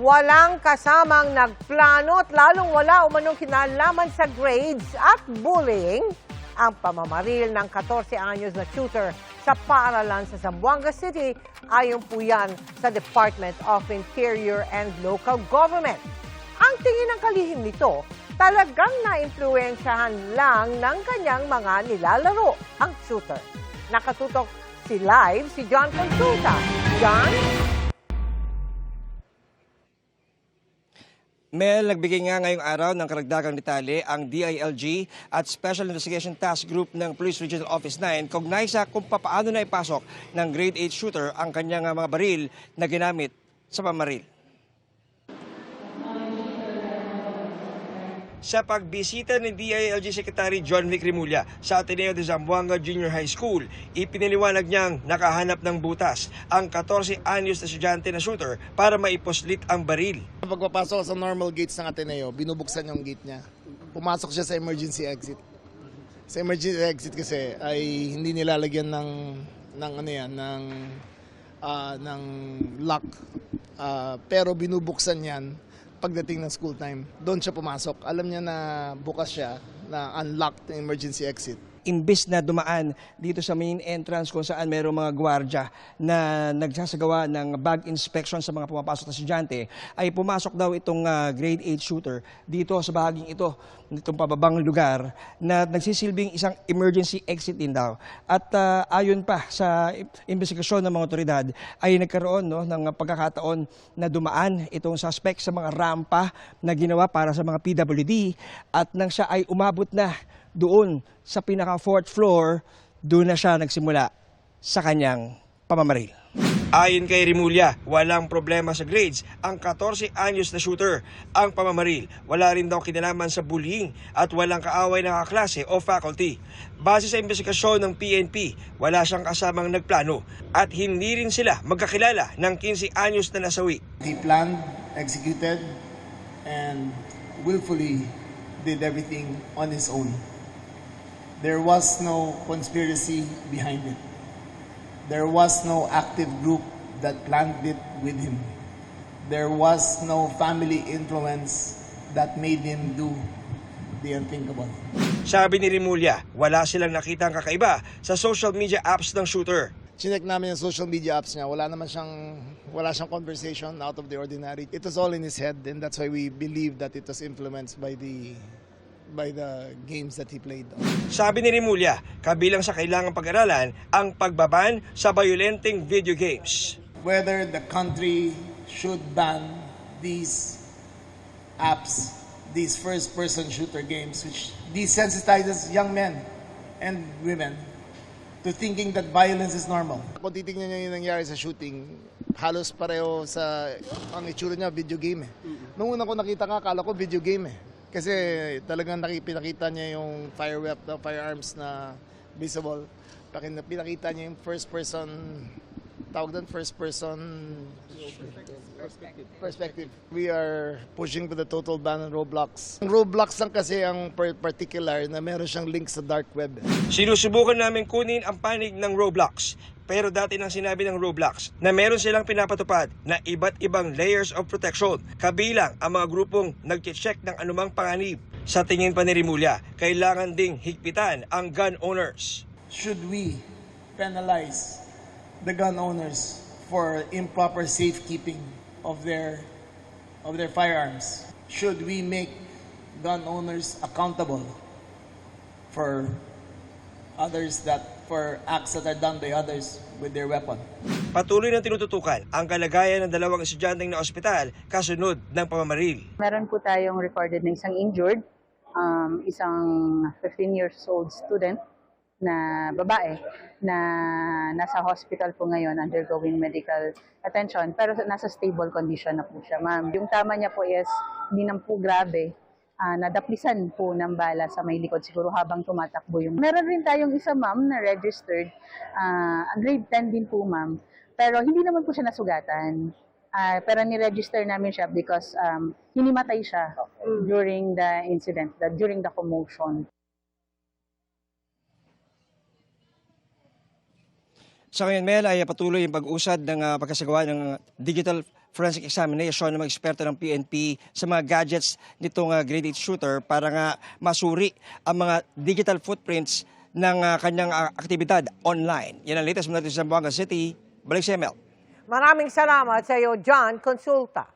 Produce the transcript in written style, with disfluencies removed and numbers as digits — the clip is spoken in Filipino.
Walang kasamang nagplano at lalong wala umanong kinalaman sa grades at bullying ang pamamaril ng 14 anyos na tutor sa paaralan sa Zamboanga City ayon po yan sa Department of Interior and Local Government. Ang tingin ng kalihim nito, talagang naimpluwensyahan lang ng kanyang mga nilalaro ang tutor. Nakatutok si John Consulta. John? Mel, nagbigay nga ngayong araw ng karagdagang detalye ang DILG at Special Investigation Task Group ng Police Regional Office 9 kaugnay sa kung paano na ipasok ng grade 8 shooter ang kanyang mga baril na ginamit sa pamaril. Sa pagbisita ni DILG Secretary John Vic Remulla sa Ateneo de Zamboanga Junior High School, ipiniliwanag niyang nakahanap ng butas ang 14 anyos na estudyante na shooter para maipuslit ang baril. Pagpapasok sa normal gates ng Ateneo, binubuksan yung gate niya. Pumasok siya sa emergency exit. Sa emergency exit kasi ay hindi nilalagyan ng lock. Pero binubuksan yan pagdating ng school time. Doon siya pumasok. Alam niya na bukas siya, na unlocked yung emergency exit. Imbis na dumaan dito sa main entrance kung saan mayroong mga gwardya na nagsasagawa ng bag inspection sa mga pumapasok na estudyante, ay pumasok daw itong grade 8 shooter dito sa bahaging ito, nitong pababang lugar, na nagsisilbing isang emergency exit din daw. At ayon pa sa investigasyon ng mga otoridad, ay nagkaroon ng pagkakataon na dumaan itong suspect sa mga rampa na ginawa para sa mga PWD, at nang siya ay umabot na doon sa pinaka 4th floor, doon na siya nagsimula sa kanyang pamamaril. Ayon kay Remulla, walang problema sa grades ang 14 anyos na shooter. Ang pamamaril, wala rin daw kinalaman sa bullying at walang kaaway ng kaklase o faculty. Base sa investigasyon ng PNP, wala siyang kasamang nagplano at hindi rin sila magkakilala ng 15 anyos na nasawi. He planned, executed, and willfully did everything on his own. There was no conspiracy behind it. There was no active group that planned it with him. There was no family influence that made him do the unthinkable. Sabi ni Remulla, wala silang nakitang kakaiba sa social media apps ng shooter. Chinek namin yung social media apps niya. Wala siyang conversation out of the ordinary. It was all in his head, and that's why we believe that it was influenced by the games that he played. Sabi ni Remulla, kabilang sa kailangang pag-aralan ang pagbaban sa violenteng video games. Whether the country should ban these apps, these first-person shooter games, which desensitizes young men and women to thinking that violence is normal. Kung titignan niyo yung nangyari sa shooting, halos pareho ang itsura niya, video game eh. Nung una ko nakita akala ko video game eh. Kasi talagang pinakita niya yung firearms na visible. Pinakita niya yung first-person, tawag doon, first-person perspective. We are pushing for the total ban on Roblox. Ang Roblox lang kasi ang particular na meron siyang link sa dark web. Sinusubukan namin kunin ang panig ng Roblox. Pero dati nang sinabi ng Roblox na meron silang pinapatupad na iba't ibang layers of protection, kabilang ang mga grupong nag-check ng anumang panganib. Sa tingin pa ni Remulla, kailangan ding higpitan ang gun owners. Should we penalize the gun owners for improper safekeeping of their firearms? Should we make gun owners accountable for acts that are done by others with their weapon? Patuloy na tinututukan ang kalagayan ng dalawang estudyanteng na ospital kasunod ng pamamaril. Meron po tayong recorded na isang injured, isang 15 years old student na babae na nasa hospital po ngayon undergoing medical attention, pero nasa stable condition na po siya, ma'am. Yung tama niya po is hindi naman po grabe. Nadaplisan po ng bala sa may likod siguro habang tumatakbo yung. Meron rin tayong isa, ma'am, na registered, grade 10 din po, ma'am, pero hindi naman po siya nasugatan. Pero ni-register namin siya because hinimatay siya during the incident, during the commotion. Sa ngayon, Mel, ay patuloy yung pag-usad ng pagkasagawa ng digital forensic examination ng mga eksperto ng PNP sa mga gadgets nitong grade 8 shooter para nga masuri ang mga digital footprints ng kanyang aktibidad online. Yan ang latest mula sa Zamboanga City. Balik si Mel. Maraming salamat sa iyo, John Consulta.